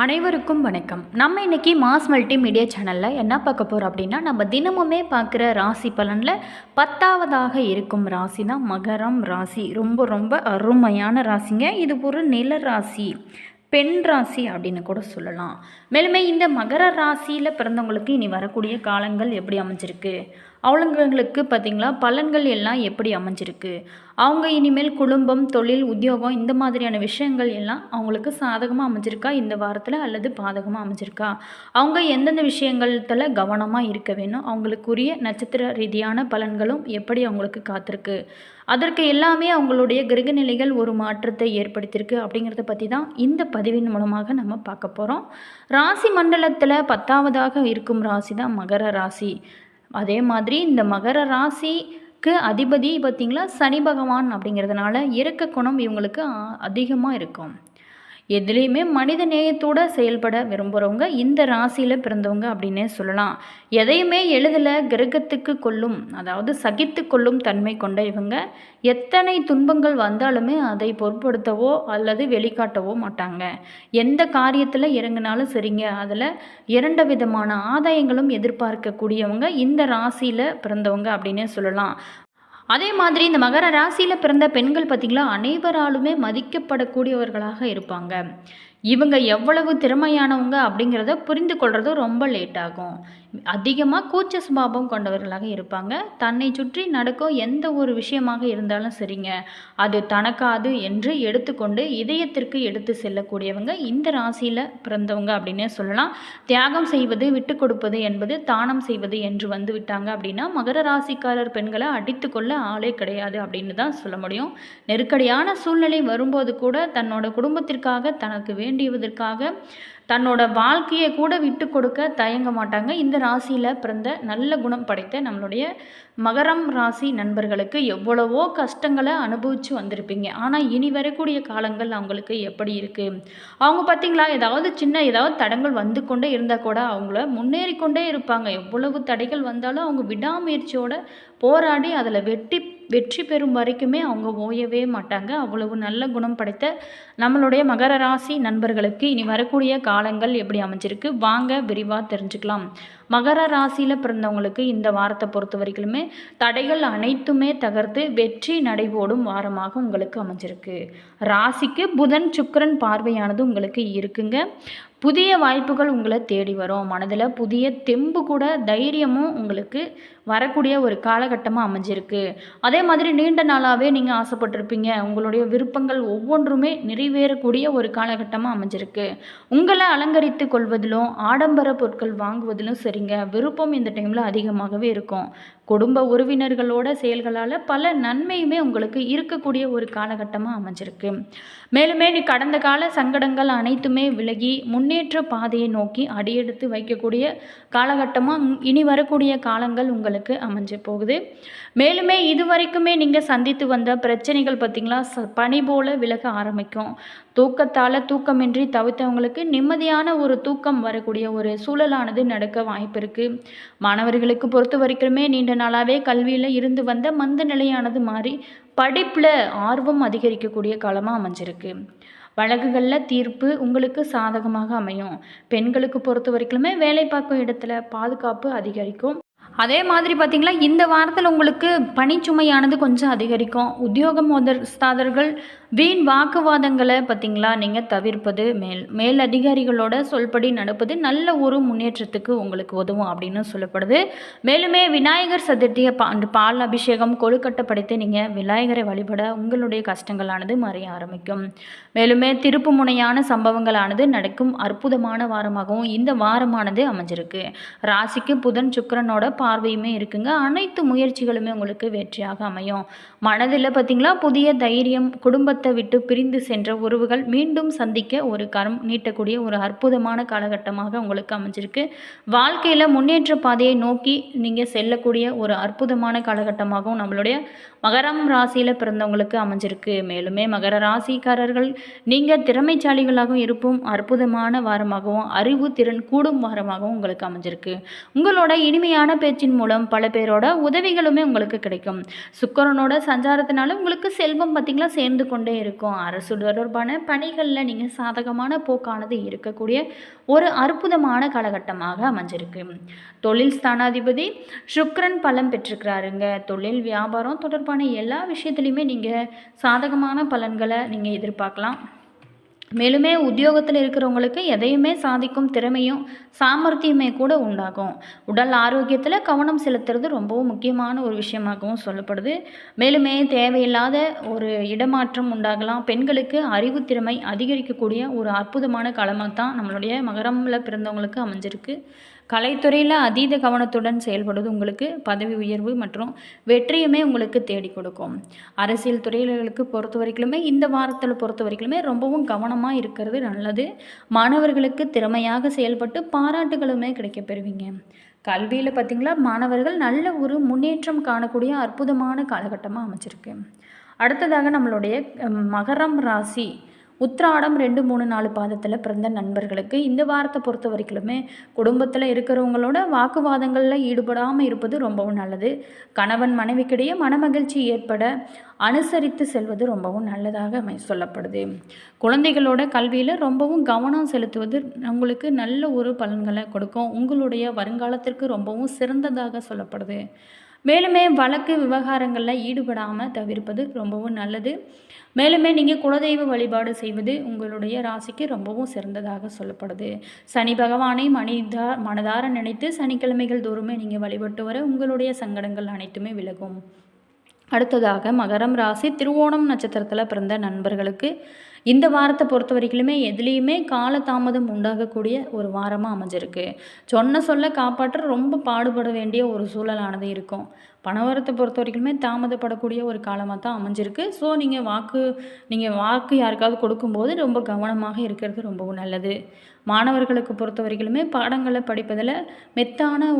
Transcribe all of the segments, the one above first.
அனைவருக்கும் வணக்கம். நம்ம இன்னைக்கு மாஸ் மல்டிமீடியா சேனலில் என்ன பார்க்க போகிறோம் அப்படின்னா, நம்ம தினமுமே பார்க்குற ராசி பலனில் 10ஆவதாக இருக்கும் ராசி தான் மகரம் ராசி. ரொம்ப ரொம்ப அருமையான ராசிங்க. இது ஒரு நில ராசி, பெண் ராசி அப்படின்னு கூட சொல்லலாம். மேலுமே இந்த மகர ராசியில் பிறந்தவங்களுக்கு இனி வரக்கூடிய காலங்கள் எப்படி அமைஞ்சிருக்கு, அவங்களுக்கு பார்த்திங்களா பலன்கள் எல்லாம் எப்படி அமைஞ்சிருக்கு, அவங்க இனிமேல் குடும்பம், தொழில், உத்தியோகம் இந்த மாதிரியான விஷயங்கள் எல்லாம் அவங்களுக்கு சாதகமாக அமைஞ்சிருக்கா இந்த வாரத்தில் அல்லது பாதகமாக அமைஞ்சிருக்கா, அவங்க எந்தெந்த விஷயங்கள்ல கவனமாக இருக்க வேணும், அவங்களுக்குரிய நட்சத்திர ரீதியான பலன்களும் எப்படி அவங்களுக்கு காத்திருக்கு, அதற்கு எல்லாமே அவங்களுடைய கிரகநிலைகள் ஒரு மாற்றத்தை ஏற்படுத்தியிருக்கு அப்படிங்கிறத பற்றி தான் இந்த பதிவின் மூலமாக நம்ம பார்க்க போகிறோம். ராசி மண்டலத்தில் 10ஆவதாக இருக்கும் ராசி தான் மகர ராசி. அதே மாதிரி இந்த மகர ராசிக்கு அதிபதி பார்த்திங்களா சனி பகவான் அப்படிங்கிறதுனால இரக்க குணம் இவங்களுக்கு அதிகமாக இருக்கும். எதுலேயுமே மனித நேயத்தோடு செயல்பட விரும்புகிறவங்க இந்த ராசியில் பிறந்தவங்க அப்படின்னே சொல்லலாம். எதையுமே எளிதில் கிரகத்துக்கு கொள்ளும், அதாவது சகித்து கொள்ளும் தன்மை கொண்ட இவங்க எத்தனை துன்பங்கள் வந்தாலுமே அதை பொருட்படுத்தவோ அல்லது வெளிக்காட்டவோ மாட்டாங்க. எந்த காரியத்தில் இறங்கினாலும் சரிங்க, அதில் 2 விதமான ஆதாயங்களும் எதிர்பார்க்கக்கூடியவங்க இந்த ராசியில் பிறந்தவங்க அப்படின்னே சொல்லலாம். அதே மாதிரி இந்த மகர ராசியில் பிறந்த பெண்கள் பார்த்திங்களா அனைவராலுமே மதிக்கப்படக்கூடியவர்களாக இருப்பாங்க. இவங்க எவ்வளவு திறமையானவங்க அப்படிங்கிறத புரிந்து கொள்வது ரொம்ப லேட் ஆகும். அதிகமாக கூச்ச சுபாவம் கொண்டவர்களாக இருப்பாங்க. தன்னை சுற்றி நடக்கும் எந்த ஒரு விஷயமாக இருந்தாலும் சரிங்க, அது தனக்காது என்று எடுத்துக்கொண்டு இதயத்திற்கு எடுத்து செல்லக்கூடியவங்க இந்த ராசியில் பிறந்தவங்க அப்படின்னே சொல்லலாம். தியாகம் செய்வது, விட்டு கொடுப்பது என்பது தானம் செய்வது என்று வந்து விட்டாங்க அப்படின்னா மகர ராசிக்காரர் பெண்களை அடித்து கொள்ள ஆளே கிடையாது அப்படின்னு தான் சொல்ல முடியும். நெருக்கடியான சூழ்நிலை வரும்போது கூட தன்னோட குடும்பத்திற்காக, தனக்கு வேண்டியதற்காக தன்னோட வாழ்க்கையை கூட விட்டு கொடுக்க தயங்க மாட்டாங்க. இந்த ராசியில் பிறந்த நல்ல குணம் படைத்த நம்மளுடைய மகரம் ராசி நண்பர்களுக்கு எவ்வளவோ கஷ்டங்களை அனுபவித்து வந்திருப்பீங்க. ஆனால் இனி வரக்கூடிய காலங்கள் அவங்களுக்கு எப்படி இருக்குது, அவங்க பார்த்திங்களா ஏதாவது தடங்கள் வந்து கொண்டே இருந்தால் கூட அவங்கள முன்னேறி கொண்டே இருப்பாங்க. எவ்வளவு தடைகள் வந்தாலும் அவங்க விடாமுயற்சியோட போராடி அதில் வெற்றி பெறும் வரைக்குமே அவங்க ஓயவே மாட்டாங்க. அவ்வளவு நல்ல குணம் படைத்த நம்மளுடைய மகர ராசி நண்பர்களுக்கு இனி வரக்கூடிய காலங்கள் எப்படி அமைஞ்சிருக்கு வாங்க விரிவாக தெரிஞ்சுக்கலாம். மகர ராசியில் பிறந்தவங்களுக்கு இந்த வாரத்தை பொறுத்த வரைக்குமே தடைகள் அனைத்துமே தகர்த்து வெற்றி நடைபோடும் வாரமாக உங்களுக்கு அமைஞ்சிருக்கு. ராசிக்கு புதன் சுக்கிரன் பார்வையானது உங்களுக்கு இருக்குங்க. புதிய வாய்ப்புகள் உங்களை தேடி வரும். மனதில் புதிய தெம்பு கூட தைரியமும் உங்களுக்கு வரக்கூடிய ஒரு காலகட்டமாக அமைஞ்சிருக்கு. அதே மாதிரி நீண்ட நாளாகவே நீங்கள் ஆசைப்பட்டிருப்பீங்க, உங்களுடைய விருப்பங்கள் ஒவ்வொன்றுமே நிறைவேறக்கூடிய ஒரு காலகட்டமாக அமைஞ்சிருக்கு. உங்களை அலங்கரித்து கொள்வதிலும் ஆடம்பர பொருட்கள் வாங்குவதிலும் சரிங்க, விருப்பம் இந்த டைமில் அதிகமாகவே இருக்கும். குடும்ப உறவினர்களோட செயல்களால் பல நன்மையுமே உங்களுக்கு இருக்கக்கூடிய ஒரு காலகட்டமாக அமைஞ்சிருக்கு. மேலுமே நீ கடந்த கால சங்கடங்கள் அனைத்துமே விலகி முன்னேற்ற பாதையை நோக்கி அடியெடுத்து வைக்கக்கூடிய காலகட்டமாக இனி வரக்கூடிய காலங்கள் உங்களுக்கு அமைஞ்சு போகுது. மேலுமே இதுவரைக்குமே நீங்கள் சந்தித்து வந்த பிரச்சனைகள் பார்த்திங்களா பனி போல விலக ஆரம்பிக்கும். தூக்கத்தால் தூக்கமின்றி தவித்தவங்களுக்கு நிம்மதியான ஒரு தூக்கம் வரக்கூடிய ஒரு சூழலானது நடக்க வாய்ப்பு இருக்குது. மாணவர்களுக்கு பொறுத்த வரைக்குமே நீண்ட நாளாகவே கல்வியில் இருந்து வந்த மந்த நிலையானது மாறி படிப்பில் ஆர்வம் அதிகரிக்கக்கூடிய காலமாக அமைஞ்சிருக்கு. வழக்குகளில் தீர்ப்பு உங்களுக்கு சாதகமாக அமையும். பெண்களுக்கு பொறுத்த வரைக்குமே வேலை பார்க்கும் இடத்துல பாதுகாப்பு அதிகரிக்கும். அதே மாதிரி பார்த்திங்களா இந்த வாரத்தில் உங்களுக்கு பணிச்சுமையானது கொஞ்சம் அதிகரிக்கும். உத்தியோகஸ்தாதர்கள் வீண் வாக்குவாதங்களை பார்த்திங்களா நீங்கள் தவிர்ப்பது மேல் அதிகாரிகளோட சொல்படி நடப்பது நல்ல ஒரு முன்னேற்றத்துக்கு உங்களுக்கு உதவும் அப்படின்னு சொல்லப்படுது. மேலுமே விநாயகர் சதுர்த்தியை பால் அபிஷேகம் கொழுக்கட்டை படைத்து நீங்கள் விநாயகரை வழிபட உங்களுடைய கஷ்டங்களானது மறைய ஆரம்பிக்கும். மேலுமே திருப்பு முனையான சம்பவங்களானது நடக்கும் அற்புதமான வாரமாகவும் இந்த வாரமானது அமைஞ்சிருக்கு. ராசிக்கு புதன் சுக்கிரனோட பார்வையுமே இருக்குங்க. அனைத்து முயற்சிகளுமே உங்களுக்கு வெற்றியாக அமையும். மனதில் பார்த்திங்களா புதிய தைரியம், குடும்பத்தை விட்டு பிரிந்து சென்ற உறவுகள் மீண்டும் சந்திக்க ஒரு கரம் நீட்டக்கூடிய ஒரு அற்புதமான காலகட்டமாக உங்களுக்கு அமைஞ்சிருக்கு. வாழ்க்கையில் முன்னேற்ற பாதையை நோக்கி நீங்கள் செல்லக்கூடிய ஒரு அற்புதமான காலகட்டமாகவும் நம்மளுடைய மகரம் ராசியில் பிறந்தவங்களுக்கு அமைஞ்சிருக்கு. மேலுமே மகர ராசிக்காரர்கள் நீங்கள் திறமைசாலிகளாகவும் இருப்பும் அற்புதமான வாரமாகவும் அறிவு திறன் கூடும் வாரமாகவும் உங்களுக்கு அமைஞ்சிருக்கு. உங்களோட இனிமையான பேச்சு முயற்சியின் மூலம் பல பேரோட உதவிகளுமே உங்களுக்கு கிடைக்கும். சுக்கிரனோட சஞ்சாரத்தினால உங்களுக்கு செல்வம் பார்த்திங்களா சேர்ந்து கொண்டே இருக்கும். அரசு தொடர்பான பணிகளில் நீங்கள் சாதகமான போக்கானது இருக்கக்கூடிய ஒரு அற்புதமான காலகட்டமாக அமைஞ்சிருக்கு. தொழில் ஸ்தானாதிபதி சுக்கிரன் பலம் பெற்றிருக்கிறாருங்க. தொழில் வியாபாரம் தொடர்பான எல்லா விஷயத்துலையுமே நீங்கள் சாதகமான பலன்களை நீங்கள் எதிர்பார்க்கலாம். மேலுமே உத்தியோகத்தில் இருக்கிறவங்களுக்கு எதையுமே சாதிக்கும் திறமையும் சாமர்த்தியமே கூட உண்டாகும். உடல் ஆரோக்கியத்தில் கவனம் செலுத்துறது ரொம்பவும் முக்கியமான ஒரு விஷயமாகவும் சொல்லப்படுது. மேலுமே தேவையில்லாத ஒரு இடமாற்றம் உண்டாகலாம். பெண்களுக்கு அறிவு திறமை அதிகரிக்கக்கூடிய ஒரு அற்புதமான காலமாக தான் நம்மளுடைய மகரமில் பிறந்தவங்களுக்கு அமைஞ்சிருக்கு. கலைத்துறையில் அதீத கவனத்துடன் செயல்படுவது உங்களுக்கு பதவி உயர்வு மற்றும் வெற்றியுமே உங்களுக்கு தேடி கொடுக்கும். அரசியல் துறைகளுக்கு பொறுத்த வரைக்குமே இந்த வாரத்தில் பொறுத்த வரைக்குமே ரொம்பவும் கவனமாக இருக்கிறது நல்லது. மாணவர்களுக்கு திறமையாக செயல்பட்டு பாராட்டுகளுமே கிடைக்க பெறுவீங்க. கல்வியில் பார்த்திங்களா மாணவர்கள் நல்ல ஒரு முன்னேற்றம் காணக்கூடிய அற்புதமான காலகட்டமாக அமைச்சிருக்கு. அடுத்ததாக நம்மளுடைய மகரம் ராசி உத்திராடம் 2, 3, 4 பாதத்தில் பிறந்த நண்பர்களுக்கு இந்த வாரத்தை பொறுத்த வரைக்குமே குடும்பத்தில் இருக்கிறவங்களோட வாக்குவாதங்களில் ஈடுபடாமல் இருப்பது ரொம்பவும் நல்லது. கணவன் மனைவிக்கிடையே மனமகிழ்ச்சி ஏற்பட அனுசரித்து செல்வது ரொம்பவும் நல்லதாக சொல்லப்படுது. குழந்தைகளோட கல்வியில் ரொம்பவும் கவனம் செலுத்துவது உங்களுக்கு நல்ல ஒரு பலன்களை கொடுக்கும். உங்களுடைய வருங்காலத்திற்கு ரொம்பவும் சிறந்ததாக சொல்லப்படுது. மேலுமே வழக்கு விவகாரங்களில் ஈடுபடாமல் தவிர்ப்பது ரொம்பவும் நல்லது. மேலுமே நீங்கள் குலதெய்வ வழிபாடு செய்வது உங்களுடைய ராசிக்கு ரொம்பவும் சிறந்ததாக சொல்லப்படுது. சனி பகவானை மனதார நினைத்து சனிக்கிழமைகள் தோறுமே நீங்கள் வழிபட்டு வர உங்களுடைய சங்கடங்கள் அனைத்துமே விலகும். அடுத்ததாக மகரம் ராசி திருவோணம் நட்சத்திரத்தில் பிறந்த நண்பர்களுக்கு இந்த வாரத்தை பொறுத்த வரைக்குமே எதுலேயுமே காலதாமதம் உண்டாகக்கூடிய ஒரு வாரமாக அமைஞ்சிருக்கு. சொல்ல காப்பாற்ற ரொம்ப பாடுபட வேண்டிய ஒரு சூழலானது இருக்கும். பணவரத்தை பொறுத்த வரைக்குமே தாமதப்படக்கூடிய ஒரு காலமாக தான் அமைஞ்சிருக்கு. ஸோ நீங்கள் வாக்கு யாருக்காவது கொடுக்கும்போது ரொம்ப கவனமாக இருக்கிறது ரொம்பவும் நல்லது. மாணவர்களுக்கு பொறுத்த வரைக்குமே பாடங்களை படிப்பதில் மெத்தான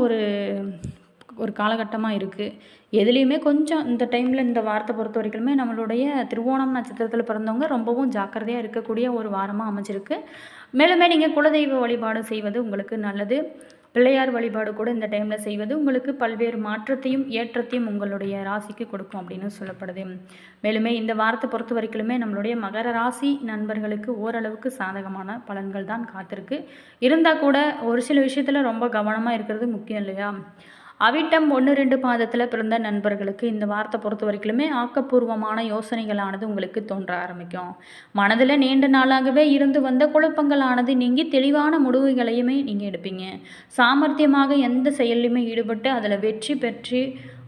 ஒரு காலகட்டமாக இருக்குது. எதுலேயுமே கொஞ்சம் இந்த டைமில் இந்த வாரத்தை பொறுத்த வரைக்குமே நம்மளுடைய திருவோணம் நட்சத்திரத்தில் பிறந்தவங்க ரொம்பவும் ஜாக்கிரதையாக இருக்கக்கூடிய ஒரு வாரமாக அமைஞ்சிருக்கு. மேலுமே நீங்கள் குலதெய்வ வழிபாடு செய்வது உங்களுக்கு நல்லது. பிள்ளையார் வழிபாடு கூட இந்த டைமில் செய்வது உங்களுக்கு பல்வேறு மாற்றத்தையும் ஏற்றத்தையும் உங்களுடைய ராசிக்கு கொடுக்கும் அப்படின்னு சொல்லப்படுது. மேலுமே இந்த வாரத்தை பொறுத்த வரைக்குமே நம்மளுடைய மகர ராசி நண்பர்களுக்கு ஓரளவுக்கு சாதகமான பலன்கள் தான் காத்திருக்கு. இருந்தால் கூட ஒரு சில விஷயத்தில் ரொம்ப கவனமாக இருக்கிறது முக்கியம் இல்லையா? அவிட்டம் 1, 2 பாதத்தில் பிறந்த நண்பர்களுக்கு இந்த வாரத்தை பொறுத்த வரைக்குமே ஆக்கப்பூர்வமான யோசனைகளானது உங்களுக்கு தோன்ற ஆரம்பிக்கும். மனதில் நீண்ட நாளாகவே இருந்து வந்த குழப்பங்களானது நீங்கி தெளிவான முடிவுகளையுமே நீங்கள் எடுப்பீங்க. சாமர்த்தியமாக எந்த செயல்லையுமே ஈடுபட்டு அதில் வெற்றி பெற்று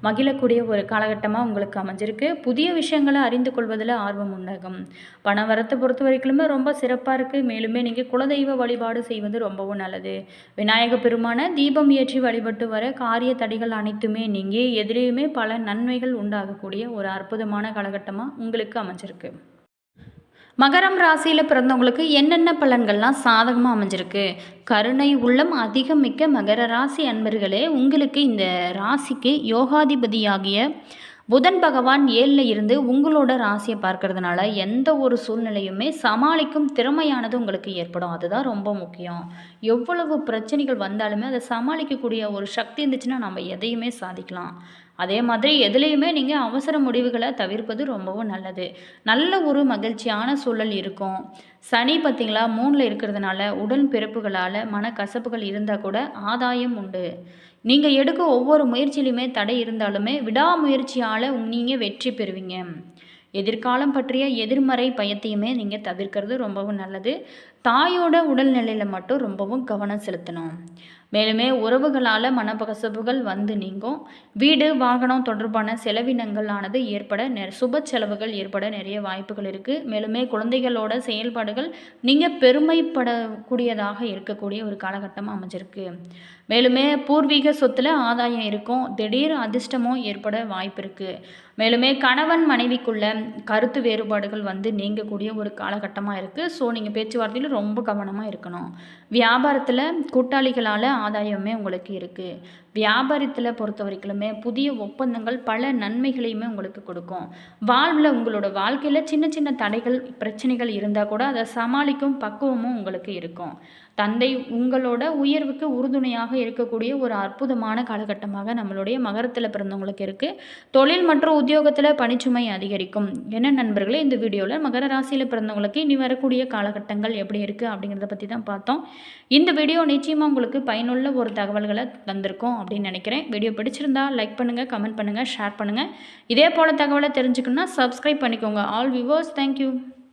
மகிழக்கூடிய ஒரு காலகட்டமாக உங்களுக்கு அமைஞ்சிருக்கு. புதிய விஷயங்களை அறிந்து கொள்வதில் ஆர்வம் உண்டாகும். பண வரத்தை பொறுத்த வரைக்குமே ரொம்ப சிறப்பாக இருக்குது. மேலுமே நீங்கள் குலதெய்வ வழிபாடு செய்வது ரொம்பவும் நல்லது. விநாயக பெருமான தீபம் ஏற்றி வழிபட்டு வர காரிய தடைகள் அனைத்துமே நீங்கள் எதிலேயுமே பல நன்மைகள் உண்டாகக்கூடிய ஒரு அற்புதமான காலகட்டமாக உங்களுக்கு அமைஞ்சிருக்கு. மகரம் ராசியில் பிறந்தவங்களுக்கு என்னென்ன பலன்கள்லாம் சாதகமாக அமைஞ்சிருக்கு? கருணை உள்ளம் அதிகம் மிக்க மகர ராசி அன்பர்களே, உங்களுக்கு இந்த ராசிக்கு யோகாதிபதியாகிய புதன் பகவான் 7ல் இருந்து உங்களோட ராசியை பார்க்கறதுனால எந்த ஒரு சூழ்நிலையுமே சமாளிக்கும் திறமையானது உங்களுக்கு ஏற்படும். அதுதான் ரொம்ப முக்கியம். எவ்வளவு பிரச்சனைகள் வந்தாலுமே அதை சமாளிக்கக்கூடிய ஒரு சக்தி இருந்துச்சுன்னா நம்ம எதையுமே சாதிக்கலாம். அதே மாதிரி எதுலேயுமே நீங்கள் அவசர முடிவுகளை தவிர்ப்பது ரொம்பவும் நல்லது. நல்ல ஒரு மகிழ்ச்சியான சூழல் இருக்கும். சனி பார்த்திங்களா 3ல் இருக்கிறதுனால உடல் பிறப்புகளால் மனக்கசப்புகள் இருந்தால் கூட ஆதாயம் உண்டு. நீங்கள் எடுக்க ஒவ்வொரு முயற்சியிலுமே தடை இருந்தாலுமே விடாமுயற்சியால் நீங்கள் வெற்றி பெறுவீங்க. எதிர்காலம் பற்றிய எதிர்மறை பயத்தையுமே நீங்கள் தவிர்க்கிறது ரொம்பவும் நல்லது. தாயோட உடல்நிலையில் மட்டும் ரொம்பவும் கவனம் செலுத்தணும். மேலுமே உறவுகளால் மனக்கசப்புகள் வந்து நீங்கும். வீடு வாகனம் தொடர்பான செலவினங்கள் ஆனது ஏற்பட சுப செலவுகள் ஏற்பட நிறைய வாய்ப்புகள் இருக்குது. மேலுமே குழந்தைகளோட செயல்பாடுகள் நீங்கள் பெருமைப்படக்கூடியதாக இருக்கக்கூடிய ஒரு காலகட்டமாக அமைஞ்சிருக்கு. மேலுமே பூர்வீக சொத்தில் ஆதாயம் இருக்கும். திடீர் அதிர்ஷ்டமும் ஏற்பட வாய்ப்பு இருக்குது. மேலுமே கணவன் மனைவிக்குள்ள கருத்து வேறுபாடுகள் வந்து நீங்கக்கூடிய ஒரு காலகட்டமாக இருக்குது. ஸோ நீங்கள் பேச்சுவார்த்தையில் ரொம்ப கவனமாக இருக்கணும். வியாபாரத்தில் கூட்டாளிகளால் ஆதாயமே உங்களுக்கு இருக்குது. வியாபாரத்தில் பொறுத்த வரைக்குமே புதிய ஒப்பந்தங்கள் பல நன்மைகளையுமே உங்களுக்கு கொடுக்கும். வாழ்வில் உங்களோட வாழ்க்கையில் சின்ன சின்ன தடைகள் பிரச்சனைகள் இருந்தால் கூட அதை சமாளிக்கும் பக்குவமும் உங்களுக்கு இருக்கும். தந்தை உங்களோட உயர்வுக்கு உறுதுணையாக இருக்கக்கூடிய ஒரு அற்புதமான காலகட்டமாக நம்மளுடைய மகரத்தில் பிறந்தவங்களுக்கு இருக்குது. தொழில் மற்றும் உத்தியோகத்தில் பணிச்சுமை அதிகரிக்கும். என்ன நண்பர்களே, இந்த வீடியோவில் மகர ராசியில் பிறந்தவங்களுக்கு இனி வரக்கூடிய காலகட்டங்கள் எப்படி இருக்குது அப்படிங்கிறத பற்றி தான் பார்த்தோம். இந்த வீடியோ நிச்சயமாக உங்களுக்கு பயனுள்ள ஒரு தகவல்களை தந்திருக்கோம் அப்படின்னு நினைக்கிறேன். வீடியோ பிடிச்சிருந்தா லைக் பண்ணுங்கள், கமெண்ட் பண்ணுங்கள், ஷேர் பண்ணுங்கள். இதே போல் தகவலை தெரிஞ்சுக்கணுன்னா சப்ஸ்கிரைப் பண்ணிக்கோங்க. All viewers, thank you.